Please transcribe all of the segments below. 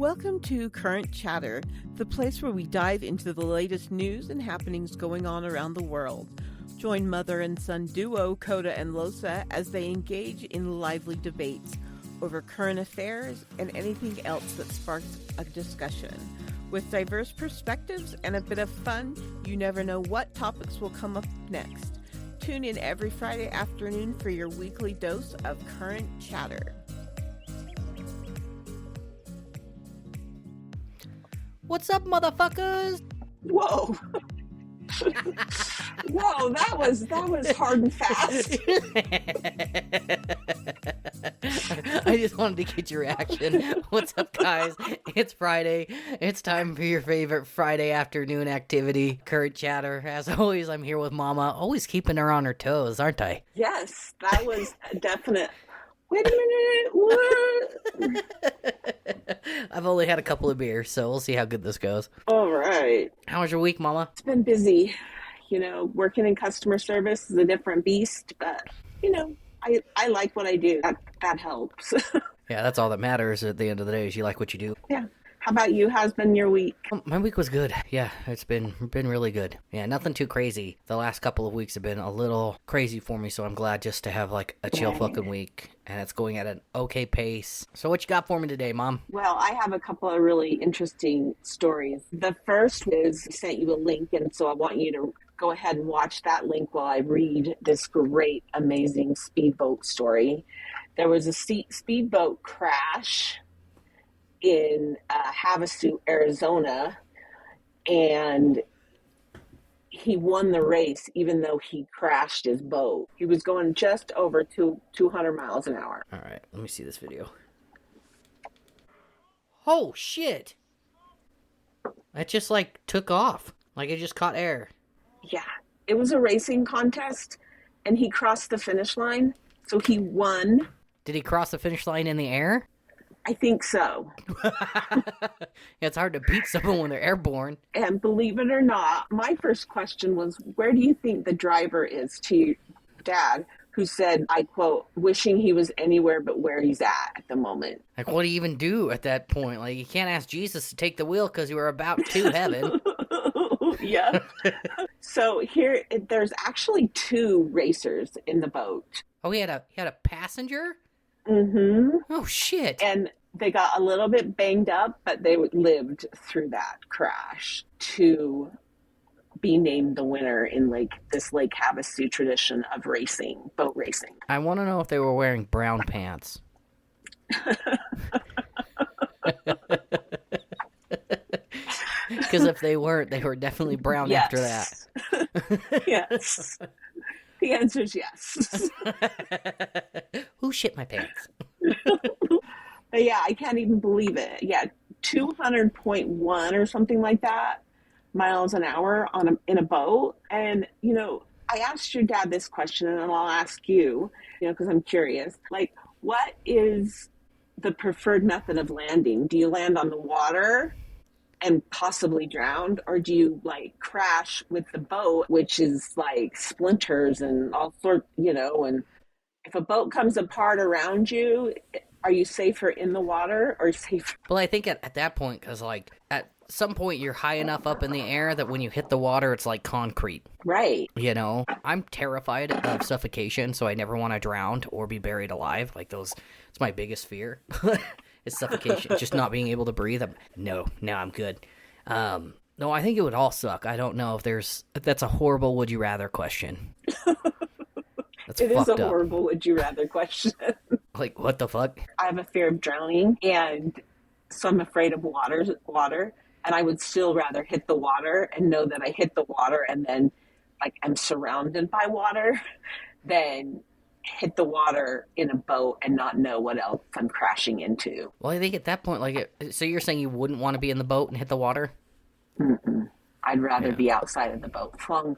Welcome to Current Chatter, the place where we dive into the latest news and happenings going on around the world. Join mother and son duo Kota and Losa as they engage in lively debates over current affairs and anything else that sparks a discussion. With diverse perspectives and a bit of fun, you never know what topics will come up next. Tune in every Friday afternoon for your weekly dose of Current Chatter. What's up, motherfuckers? Whoa. Whoa, that was hard and fast. I just wanted to get your reaction. What's up, guys? It's Friday. It's time for your favorite Friday afternoon activity, Current Chatter. As always, I'm here with Mama, always keeping her on her toes, aren't I? Yes, that was a definite. Wait a minute, what? I've only had a couple of beers, so we'll see how good this goes. All right. How was your week, Mama? It's been busy. You know, working in customer service is a different beast, but, you know, I like what I do. That helps. Yeah, that's all that matters at the end of the day is you like what you do. Yeah. How about you? How's been your week? My week was good. Yeah, it's been really good. Yeah, nothing too crazy. The last couple of weeks have been a little crazy for me, so I'm glad just to have like a chill fucking week. And it's going at an okay pace. So what you got for me today, Mom? Well, I have a couple of really interesting stories. The first is I sent you a link, and so I want you to go ahead and watch that link while I read this great, amazing speedboat story. There was a speedboat crash in Havasu, Arizona, and he won the race even though he crashed his boat. He was going just over 200 miles an hour. All right, let me see this video. Oh, shit. It just, like, took off. Like, it just caught air. Yeah, it was a racing contest, and he crossed the finish line, so he won. Did he cross the finish line in the air? I think so. Yeah, it's hard to beat someone when they're airborne. And believe it or not, my first question was, where do you think the driver is to your dad, who said, I quote, wishing he was anywhere but where he's at the moment. Like, what do you even do at that point? Like, you can't ask Jesus to take the wheel because you were about to heaven. Yeah. So here, there's actually two racers in the boat. Oh, he had a passenger? Mm-hmm. Oh, shit. And they got a little bit banged up, but they lived through that crash to be named the winner in this Lake Havasu tradition of racing, boat racing. I want to know if they were wearing brown pants. Because if they weren't, they were definitely brown after that. Yes. The answer is yes. Who shit my pants? But yeah, I can't even believe it. Yeah, 200.1 or something like that miles an hour in a boat. And, you know, I asked your dad this question, and I'll ask you, because I'm curious. Like, what is the preferred method of landing? Do you land on the water and possibly drowned, or do you crash with the boat, which is splinters and all sorts, and if a boat comes apart around you, are you safer in the water or safer? Well, I think at that point, because at some point you're high enough up in the air that when you hit the water, it's like concrete. Right. I'm terrified of suffocation, so I never want to drown or be buried alive. It's my biggest fear. It's suffocation, just not being able to breathe. No, I'm good. No, I think it would all suck. I don't know if that's a horrible would you rather question. It is a horrible would you rather question. Like, what the fuck? I have a fear of drowning, and so I'm afraid of water, and I would still rather hit the water and know that I hit the water and then I'm surrounded by water than hit the water in a boat and not know what else I'm crashing into. Well, I think at that point, so you're saying you wouldn't want to be in the boat and hit the water? Mm-mm. I'd rather be outside of the boat, flung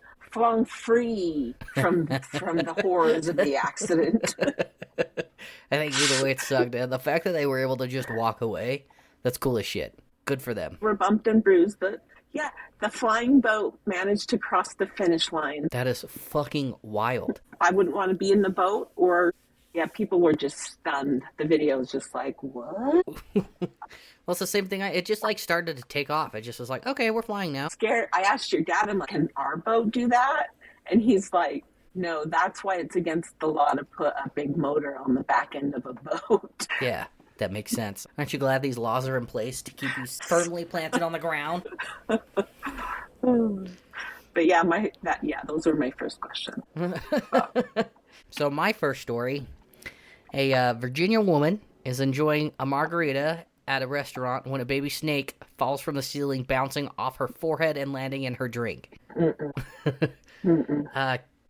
free from the horrors of the accident. I think either way it sucked. And the fact that they were able to just walk away, that's cool as shit. Good for them. We're bumped and bruised, but yeah, the flying boat managed to cross the finish line. That is fucking wild. I wouldn't want to be in the boat or Yeah, people were just stunned. The video was just like, what? Well, it's the same thing. It just like started to take off. It just was like, okay, we're flying now. Scared. I asked your dad, I'm like, can our boat do that? And he's like, no, that's why it's against the law to put a big motor on the back end of a boat. Yeah, that makes sense. Aren't you glad these laws are in place to keep you firmly planted on the ground? But yeah, those were my first questions. So my first story, a Virginia woman is enjoying a margarita at a restaurant when a baby snake falls from the ceiling, bouncing off her forehead and landing in her drink.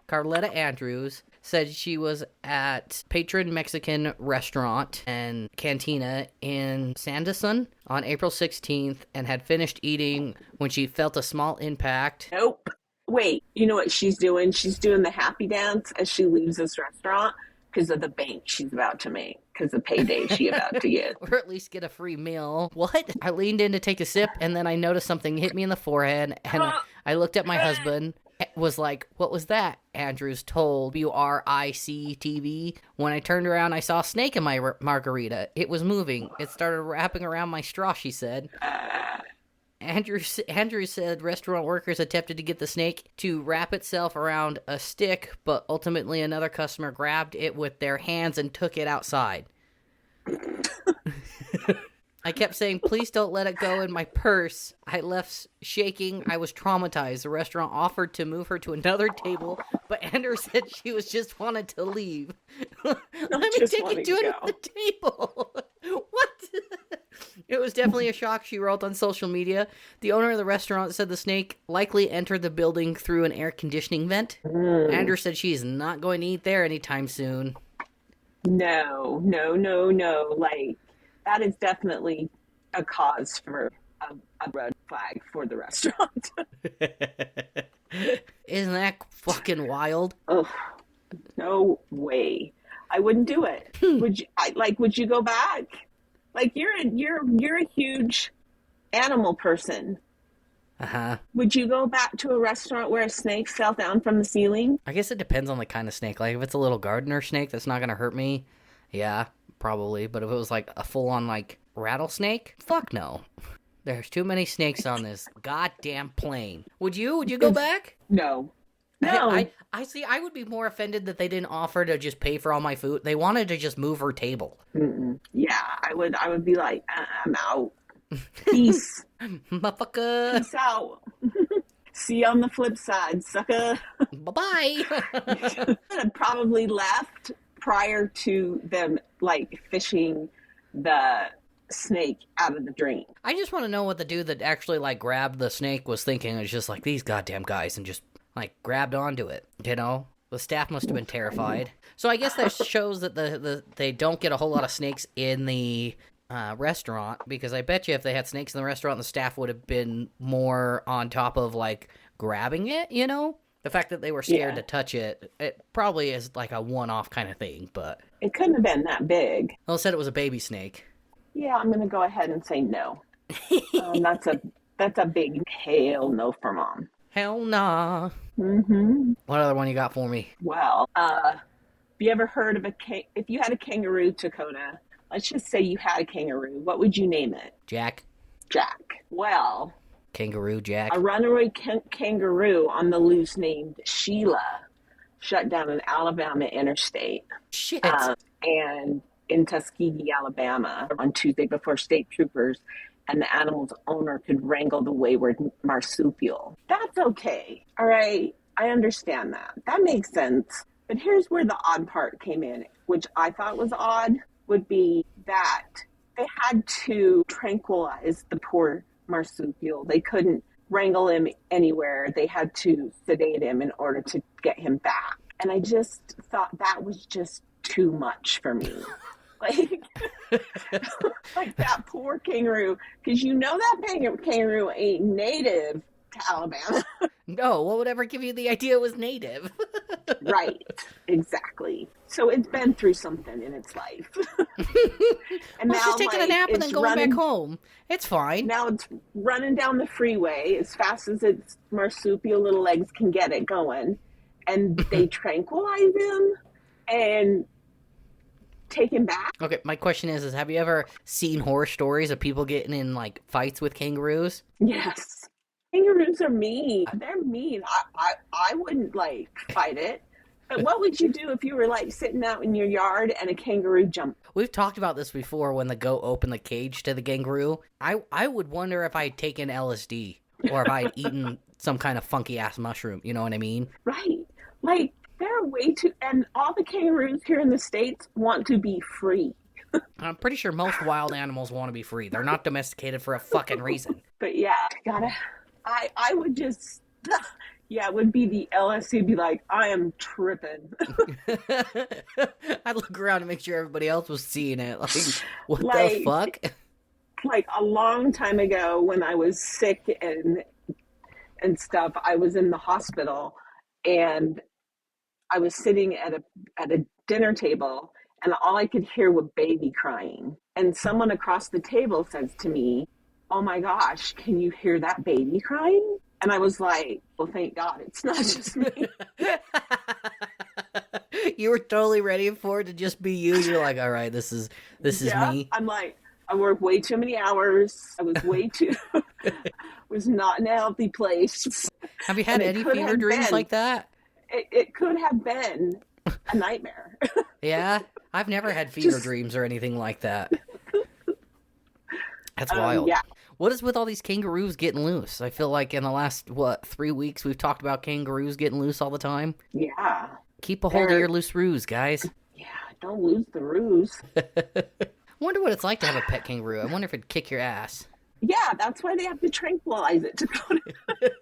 Carletta Andrews said she was at Patron Mexican Restaurant and Cantina in Sanderson on April 16th and had finished eating when she felt a small impact. Nope. Wait, you know what she's doing? She's doing the happy dance as she leaves this restaurant because of the bank she's about to make, because the payday she's about to get. Or at least get a free meal. What? I leaned in to take a sip, and then I noticed something hit me in the forehead, and I looked at my husband, was like, what was that? Andrews told WRIC-TV. When I turned around, I saw a snake in my margarita. It was moving. It started wrapping around my straw, she said. Andrews said restaurant workers attempted to get the snake to wrap itself around a stick, but ultimately another customer grabbed it with their hands and took it outside. I kept saying, please don't let it go in my purse. I left shaking. I was traumatized. The restaurant offered to move her to another table, but Andrews said she was just wanted to leave. Let me take you to another table. What? It was definitely a shock, she wrote on social media. The owner of the restaurant said the snake likely entered the building through an air conditioning vent. Andrews said she's not going to eat there anytime soon. No. Like, that is definitely a cause for a red flag for the restaurant. Isn't that fucking wild? Oh, no way. I wouldn't do it. Would you go back? Like, you're a huge animal person. Uh-huh. Would you go back to a restaurant where a snake fell down from the ceiling? I guess it depends on the kind of snake. Like, if it's a little gardener snake that's not going to hurt me, yeah, probably. But if it was, like, a full-on, like, rattlesnake, fuck no. There's too many snakes on this goddamn plane. Would you? Would you go back? No. I see. I would be more offended that they didn't offer to just pay for all my food. They wanted to just move her table. Yeah, I would be like, I'm out. Peace. Motherfucker. Peace out. See you on the flip side, sucker. Bye-bye. I had probably left prior to them, like, fishing the snake out of the drink. I just want to know what the dude that actually, like, grabbed the snake was thinking. It's just like, these goddamn guys, and just, like, grabbed onto it, you know? The staff must have been terrified. So I guess that shows that they don't get a whole lot of snakes in the restaurant, because I bet you if they had snakes in the restaurant, the staff would have been more on top of, like, grabbing it, you know? The fact that they were scared to touch it, it probably is like a one-off kind of thing, but... It couldn't have been that big. Well, it said it was a baby snake. Yeah, I'm going to go ahead and say no. That's a big hell no for Mom. Hell nah. Mm-hmm. What other one you got for me? Well, have you ever heard of if you had a kangaroo, Dakota, let's just say you had a kangaroo, what would you name it? Jack. Jack. Well... Kangaroo Jack. A runaway kangaroo on the loose named Sheila shut down an Alabama interstate. Shit. And in Tuskegee, Alabama, on Tuesday before state troopers and the animal's owner could wrangle the wayward marsupial. That's okay. All right. I understand that. That makes sense. But here's where the odd part came in, which I thought was odd, would be that they had to tranquilize the poor marsupial. They couldn't wrangle him anywhere. They had to sedate him in order to get him back. And I just thought that was just too much for me. Like that poor kangaroo, because you know that kangaroo ain't native to Alabama. No, what would ever give you the idea it was native? Right, exactly. So it's been through something in its life. And well, now, she's taking a nap and then going back home. It's fine. Now it's running down the freeway as fast as its marsupial little legs can get it going. And they tranquilize him. And taken back. Okay, my question is have you ever seen horror stories of people getting in, like, fights with kangaroos? Yes. Kangaroos are mean. They're mean. I wouldn't, like, fight it. But what would you do if you were, like, sitting out in your yard and a kangaroo jumped? We've talked about this before when the goat opened the cage to the kangaroo. I would wonder if I'd taken LSD or if I'd eaten some kind of funky-ass mushroom. You know what I mean? Right. Like, they're way too... And all the kangaroos here in the States want to be free. I'm pretty sure most wild animals want to be free. They're not domesticated for a fucking reason. But yeah, I would just... Yeah, it would be the LSD, be like, I am tripping. I'd look around to make sure everybody else was seeing it. Like, what the Like- fuck? Like, a long time ago when I was sick and stuff, I was in the hospital, and I was sitting at a dinner table, and all I could hear was baby crying. And someone across the table says to me, "Oh my gosh, can you hear that baby crying?" And I was like, well, thank God it's not just me. You were totally ready for it to just be you. You're like, all right, this is me. I'm like, I worked way too many hours. I was way too, was not in a healthy place. Have you had And it any could fever have dreams been. like that? It could have been a nightmare. Yeah, I've never had fever dreams or anything like that. That's wild. Yeah. What is with all these kangaroos getting loose? I feel like in the last, 3 weeks, we've talked about kangaroos getting loose all the time. Yeah. Keep a hold of your loose roos, guys. Yeah, don't lose the ruse. I wonder what it's like to have a pet kangaroo. I wonder if it'd kick your ass. Yeah, that's why they have to tranquilize it to go to...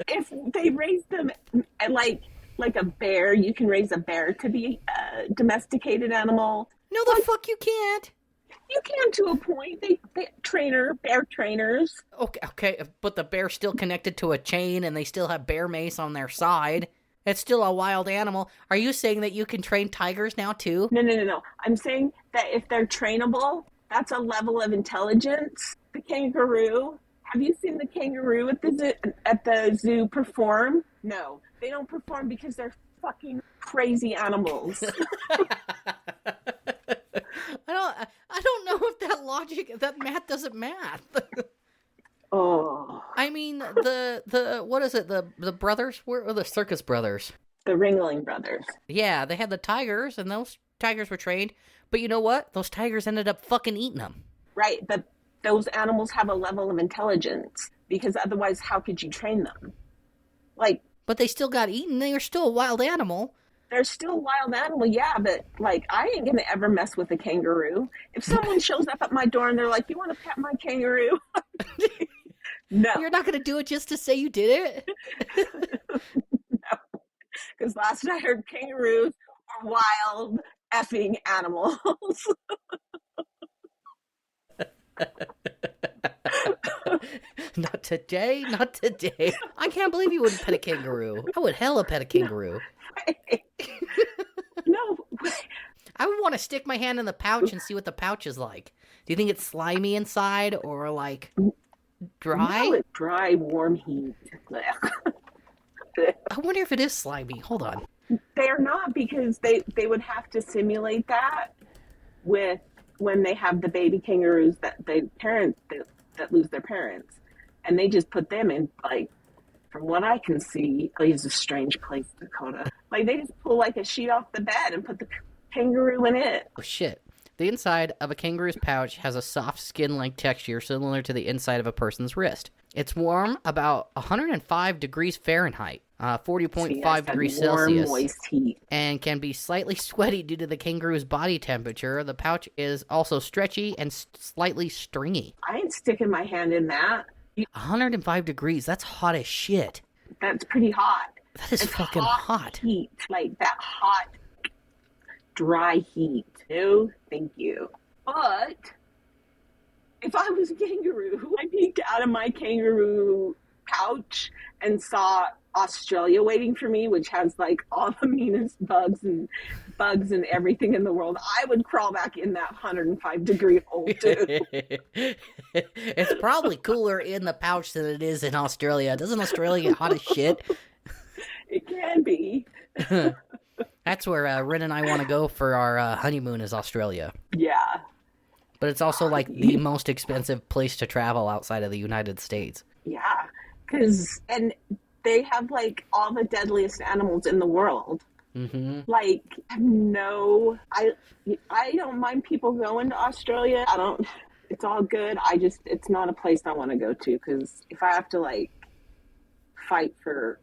If they raise them like a bear, you can raise a bear to be a domesticated animal. No, the fuck you can't. You can to a point. They bear trainers. Okay, but the bear's still connected to a chain and they still have bear mace on their side. It's still a wild animal. Are you saying that you can train tigers now too? No. I'm saying that if they're trainable, that's a level of intelligence. The kangaroo. Have you seen the kangaroo at the zoo perform? No, they don't perform because they're fucking crazy animals. I don't know if that math doesn't math. Oh, I mean, what is it? The brothers? Where are the circus brothers? the Ringling Brothers. Yeah, they had the tigers, and those tigers were trained. But you know what? Those tigers ended up fucking eating them. Right, but those animals have a level of intelligence because otherwise, how could you train them? Like, But they still got eaten. They are still a wild animal. they're still a wild animal, yeah, but, like, I ain't gonna ever mess with a kangaroo. If someone shows up at my door and they're like, you want to pet my kangaroo? No. You're not going to do it just to say you did it? No. Because last I heard, kangaroos are wild effing animals. Not today, not today. I can't believe you wouldn't pet a kangaroo. I would hella pet a kangaroo. No. I would want to stick my hand in the pouch and see what the pouch is like. Do you think it's slimy inside or like dry? No, it's dry, warm heat. I wonder if it is slimy. Hold on. They're not, because they would have to simulate that with when they have the baby kangaroos that lose their parents, and they just put them in, like, from what I can see, it's a strange place, Dakota. Like, they just pull like a sheet off the bed and put the kangaroo in it. Oh shit. The inside of a kangaroo's pouch has a soft skin-like texture similar to the inside of a person's wrist. It's warm, about 105 degrees Fahrenheit, 40.5 degrees Celsius, Moist heat. and can be slightly sweaty due to the kangaroo's body temperature. The pouch is also stretchy and slightly stringy. I ain't sticking my hand in that. 105 degrees, that's hot as shit. That's pretty hot. That is It's fucking hot. Heat, like that hot, dry heat. No, thank you. But if I was a kangaroo, I peeked out of my kangaroo pouch and saw Australia waiting for me, which has like all the meanest bugs and everything in the world. I would crawl back in that 105-degree hole too. It's probably cooler in the pouch than it is in Australia. Doesn't Australia get hot as shit? It can be. That's where Rin and I want to go for our honeymoon is Australia. Yeah. But it's also like the most expensive place to travel outside of the United States. Yeah. And they have like all the deadliest animals in the world. Mm-hmm. Like, I don't mind people going to Australia. It's all good. It's not a place I want to go to, because if I have to like fight for,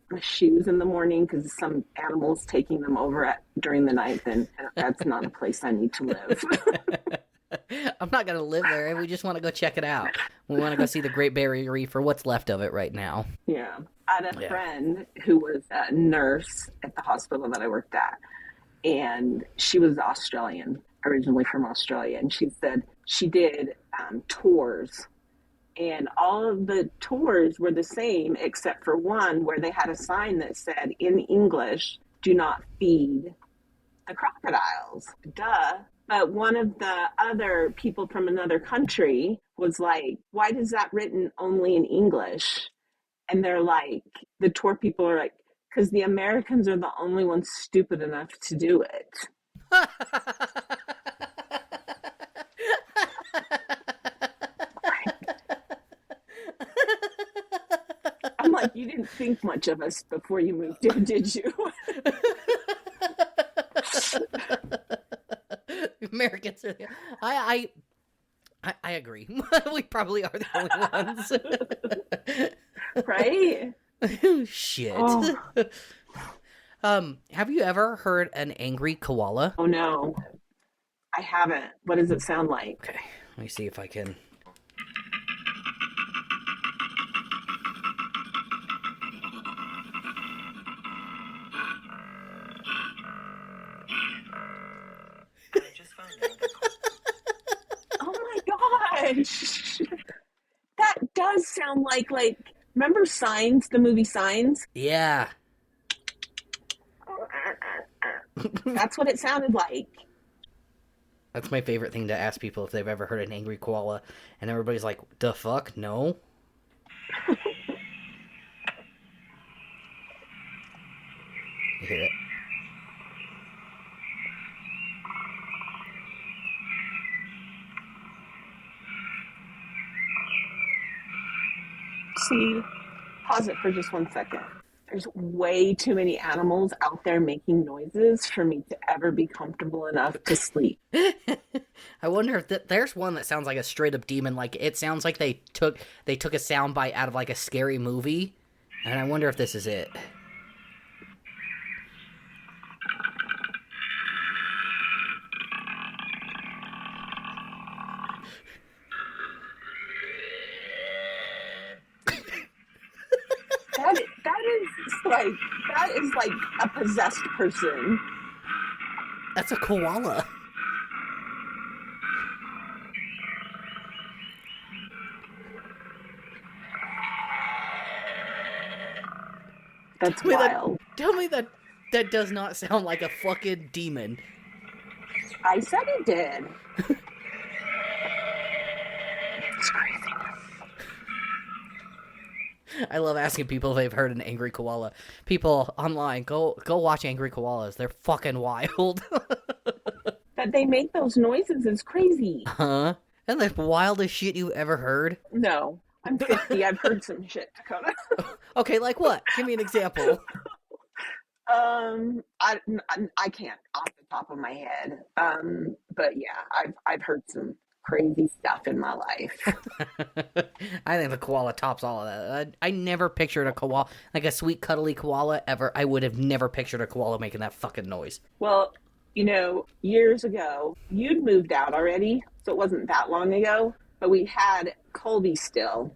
my shoes in the morning because some animal's taking them over during the night, then that's not a place I need to live. I'm not going to live there. We just want to go check it out. We want to go see the Great Barrier Reef, or what's left of it right now. Yeah. I had a friend who was a nurse at the hospital that I worked at, and she was Australian, originally from Australia, and she said she did tours, and all of the tours were the same except for one where they had a sign that said in English, "Do not feed the crocodiles." Duh. But one of the other people from another country was like, "Why is that written only in English?" And they're like, the tour people are like, "Because the Americans are the only ones stupid enough to do it." I'm like, you didn't think much of us before you moved in, did you? Americans are I agree. We probably are the only ones. Right? Shit. Oh. Have you ever heard an angry koala? Oh no, I haven't. What does it sound like? Okay, let me see if I can. Oh my gosh. That does sound like, remember Signs, the movie Signs? Yeah. That's what it sounded like. That's my favorite thing to ask people if they've ever heard an angry koala. And everybody's like, the fuck? No? You hear it? See, pause it for just 1 second. There's way too many animals out there making noises for me to ever be comfortable enough to sleep. I wonder if there's one that sounds like a straight up demon. Like, it sounds like they took a sound bite out of like a scary movie. And I wonder if this is it. That is like a possessed person. That's a koala. That's wild. Tell me that does not sound like a fucking demon. I said it did. It's crazy. I love asking people if they've heard an angry koala. People online, go watch angry koalas. They're fucking wild. That they make those noises is crazy. Huh? And the wildest shit you ever heard? No. I'm 50. I've heard some shit, Dakota. Okay, like what? Give me an example. I can't off the top of my head. But yeah, I've heard some crazy stuff in my life. I think the koala tops all of that. I never pictured a koala, like a sweet cuddly koala ever. I would have never pictured a koala making that fucking noise. Well, years ago, you'd moved out already, so it wasn't that long ago, but we had Colby still.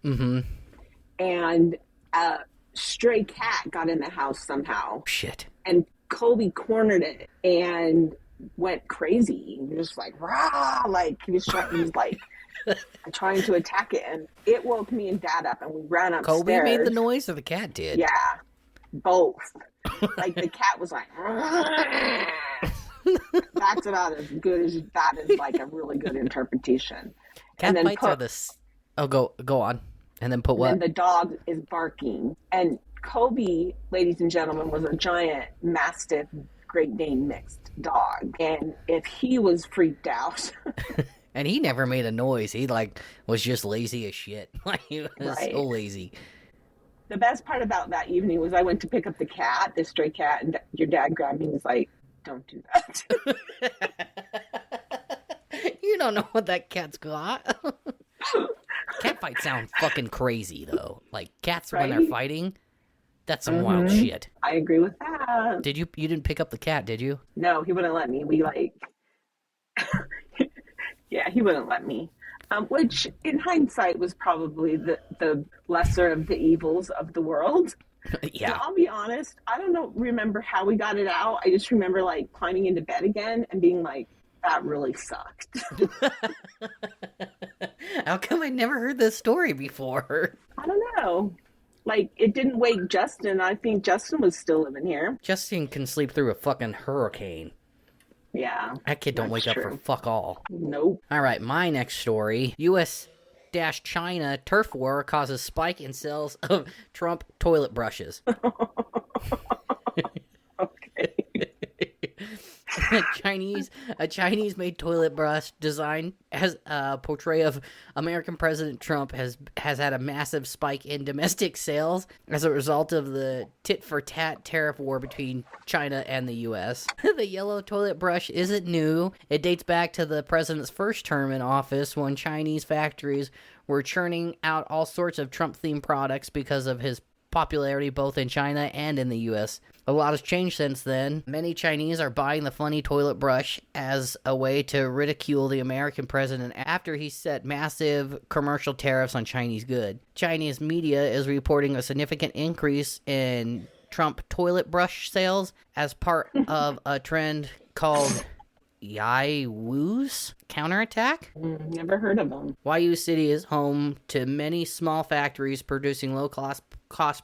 Mm-hmm. And a stray cat got in the house somehow. Shit. And Colby cornered it and went crazy. He was just like, rah! Like, he was trying to attack it. And it woke me and Dad up, and we ran upstairs. Colby made the noise, or the cat did? Yeah, both. Like, the cat was like, rah! That's about as good as that is, like a really good interpretation. Cat bites are this. Oh, go on. And then put what? And the dog is barking. And Kobe, ladies and gentlemen, was a giant Mastiff Great Dane mixed dog. And if he was freaked out... And he never made a noise. He, like, was just lazy as shit. Like, he was Right. so lazy. The best part about that evening was I went to pick up the cat, the stray cat, and your dad grabbed me and was like, don't do that. You don't know what that cat's got. Cat fights sound fucking crazy, though. Like, cats, when they're Right? that's some wild shit. I agree with that. You didn't pick up the cat, did you? No, he wouldn't let me. Yeah, he wouldn't let me. Which, in hindsight, was probably the lesser of the evils of the world. Yeah. And I'll be honest, I don't remember how we got it out. I just remember, like, climbing into bed again and being like, that really sucked. How come I never heard this story before? I don't know. Like, it didn't wake Justin. I think Justin was still living here. Justin can sleep through a fucking hurricane. Yeah. That kid don't wake that's up for true. fuck all. Nope. All right, my next story. U.S.-China turf war causes spike in sales of Trump toilet brushes. Okay. A Chinese-made toilet brush design as a portray of American President Trump has had a massive spike in domestic sales as a result of the tit-for-tat tariff war between China and the U.S. The yellow toilet brush isn't new. It dates back to the president's first term in office when Chinese factories were churning out all sorts of Trump-themed products because of his popularity both in China and in the U.S. A lot has changed since then. Many Chinese are buying the funny toilet brush as a way to ridicule the American president after he set massive commercial tariffs on Chinese goods. Chinese media is reporting a significant increase in Trump toilet brush sales as part of a trend called Yai Wu's counterattack. Never heard of them. Yu City is home to many small factories producing low-cost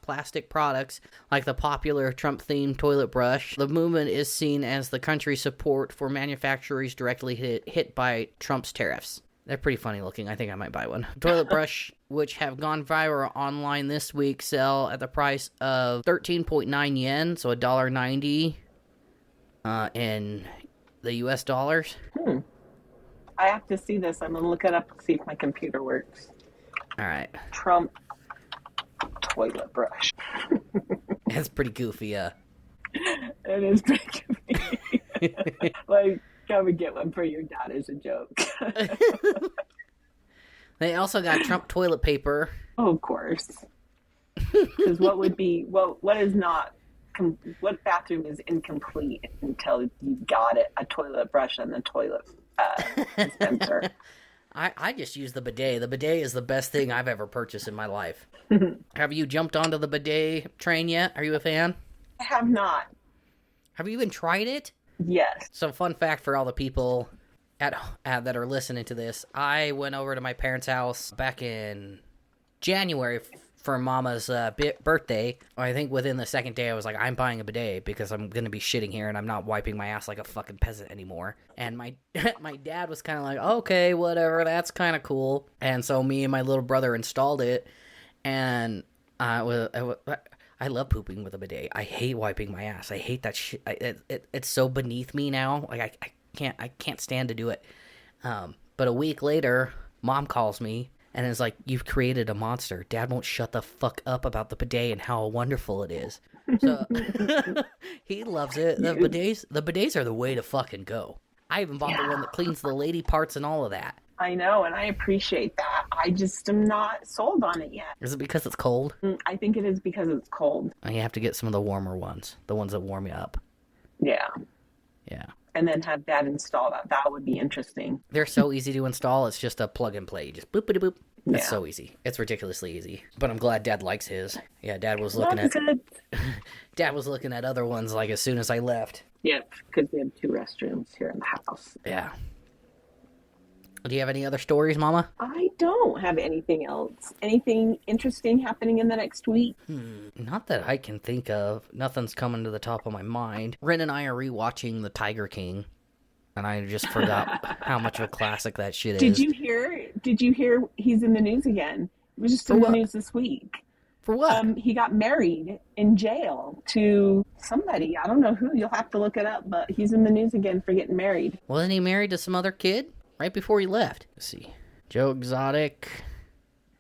plastic products like the popular Trump-themed toilet brush. The movement is seen as the country's support for manufacturers directly hit by Trump's tariffs. They're pretty funny looking. I think I might buy one. Toilet brush, which have gone viral online this week, sell at the price of 13.9 yen, so $1.90 in the U.S. dollars. I have to see this. I'm going to look it up and see if my computer works. All right. Trump toilet brush. That's pretty goofy, It is pretty goofy. Like, come and get one for your dad as a joke. They also got Trump toilet paper. Oh, of course. Because what bathroom is incomplete until you got it, a toilet brush and the toilet dispenser. I just use the bidet. The bidet is the best thing I've ever purchased in my life. Have you jumped onto the bidet train yet? Are you a fan? I have not. Have you even tried it? Yes. So, fun fact for all the people that are listening to this, I went over to my parents' house back in January for Mama's birthday. I think within the second day, I was like, I'm buying a bidet because I'm going to be shitting here and I'm not wiping my ass like a fucking peasant anymore. And my dad was kind of like, okay, whatever, that's kind of cool. And so me and my little brother installed it, and I love pooping with a bidet. I hate wiping my ass. I hate that shit. It's so beneath me now. Like, I can't stand to do it. But a week later, Mom calls me and is like, you've created a monster. Dad won't shut the fuck up about the bidet and how wonderful it is. So he loves it. The bidets are the way to fucking go. I even bought the one that cleans the lady parts and all of that. I know, and I appreciate that. I just am not sold on it yet. Is it because it's cold? I think it is because it's cold. You have to get some of the warmer ones. The ones that warm you up. Yeah. Yeah. And then have Dad install that. That would be interesting. They're so easy to install. It's just a plug and play. You just boop, boop, boop. It's Yeah. so easy. It's ridiculously easy. But I'm glad Dad likes his. Yeah, Dad was looking at Dad was looking at other ones like as soon as I left. Yep, because we have 2 restrooms here in the house. Yeah. Do you have any other stories, Mama? I don't have anything else. Anything interesting happening in the next week? Not that I can think of. Nothing's coming to the top of my mind. Ren and I are rewatching The Tiger King, and I just forgot how much of a classic that shit is. Did you hear he's in the news again? It was just in the news this week. For what? He got married in jail to somebody. I don't know who. You'll have to look it up, but he's in the news again for getting married. Wasn't he married to some other kid right before he left? Let's see. Joe Exotic,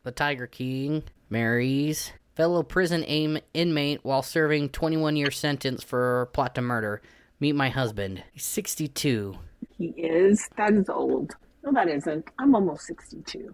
the Tiger King, marries fellow prison inmate while serving 21-year sentence for plot to murder. Meet my husband. He's 62. He is. That is old. No, that isn't. I'm almost 62.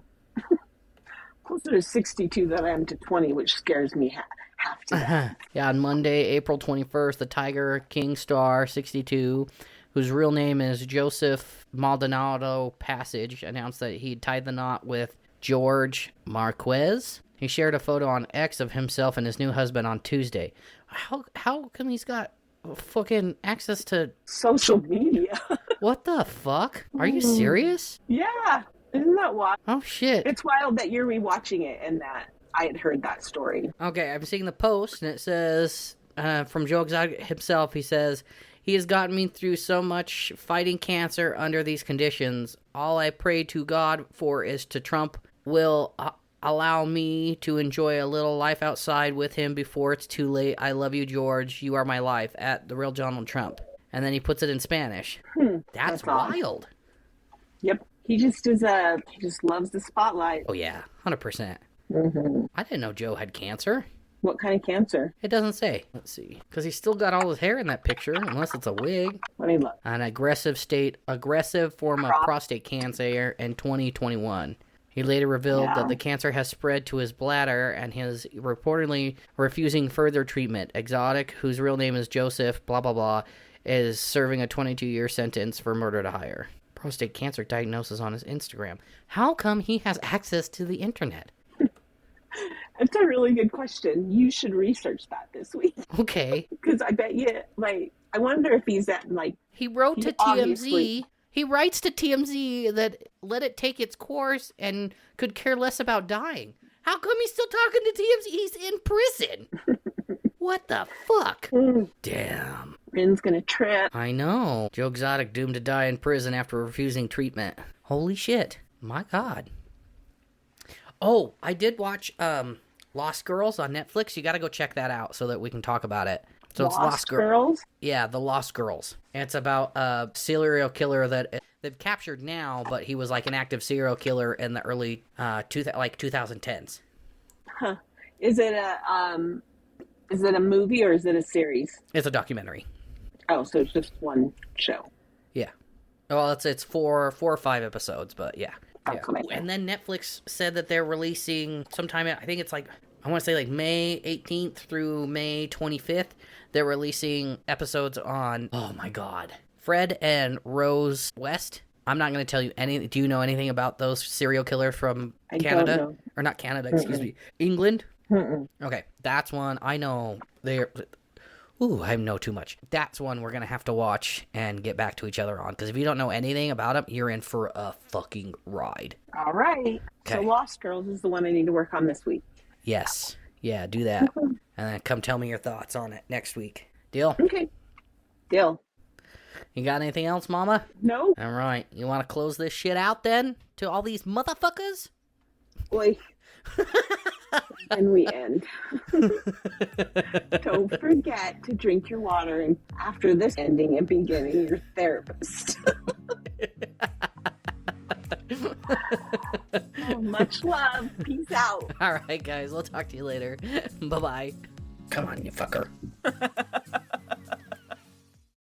Closer to 62 than I am to 20, which scares me half to death. Yeah, on Monday, April 21st, the Tiger King star, 62, whose real name is Joseph Maldonado Passage, announced that he tied the knot with George Marquez. He shared a photo on X of himself and his new husband on Tuesday. How come he's got fucking access to social media? What the fuck? Are you serious? Yeah. Isn't that wild? Oh, shit. It's wild that you're rewatching it and that I had heard that story. Okay, I'm seeing the post, and it says, from Joe Exotic himself, he says, he has gotten me through so much fighting cancer under these conditions. All I pray to God for is to Trump will allow me to enjoy a little life outside with him before it's too late. I love you, George. You are my life. At the real Donald Trump. And then he puts it in Spanish. That's wild. Yep. He just loves the spotlight. Oh, yeah. 100%. Mm-hmm. I didn't know Joe had cancer. What kind of cancer? It doesn't say. Let's see. Because he's still got all his hair in that picture, unless it's a wig. Let me look. An aggressive form of prostate cancer in 2021. He later revealed that the cancer has spread to his bladder and he is reportedly refusing further treatment. Exotic, whose real name is Joseph, blah, blah, blah, is serving a 22-year sentence for murder to hire. Prostate cancer diagnosis on his Instagram. How come he has access to the internet? That's a really good question. You should research that this week. Okay. Because I bet you, I wonder if he's at, He wrote to TMZ. He writes to TMZ that let it take its course and could care less about dying. How come he's still talking to TMZ? He's in prison. What the fuck? Damn. Rin's gonna trip. I know. Joe Exotic doomed to die in prison after refusing treatment. Holy shit. My God. Oh, I did watch Lost Girls on Netflix. You gotta go check that out so that we can talk about it. So it's Lost Girls? Yeah, The Lost Girls. And it's about a serial killer that they've captured now, but he was like an active serial killer in the early 2010s. Huh. Is it a movie or is it a series? It's a documentary. Oh, so it's just one show. Yeah. Well, it's four or five episodes, but yeah. That's what I meant. And then Netflix said that they're releasing sometime, I think it's like, I want to say like May 18th through May 25th. They're releasing episodes on, oh my God, Fred and Rose West. I'm not going to tell you anything. Do you know anything about those serial killers from Canada? Don't know. Or not Canada, excuse me. England? Mm-mm. Okay, that's one. I know they're... Ooh, I know too much. That's one we're going to have to watch and get back to each other on. Because if you don't know anything about them, you're in for a fucking ride. All right. Okay. So Lost Girls is the one I need to work on this week. Yes. Yeah, do that. And then come tell me your thoughts on it next week. Deal? Okay. Deal. You got anything else, Mama? No. All right. You want to close this shit out then? To all these motherfuckers? Boy. And we end. Don't forget to drink your water and after this ending and beginning your therapist. Oh, much love. Peace out. All right, guys. We'll talk to you later. Bye-bye. Come on, you fucker.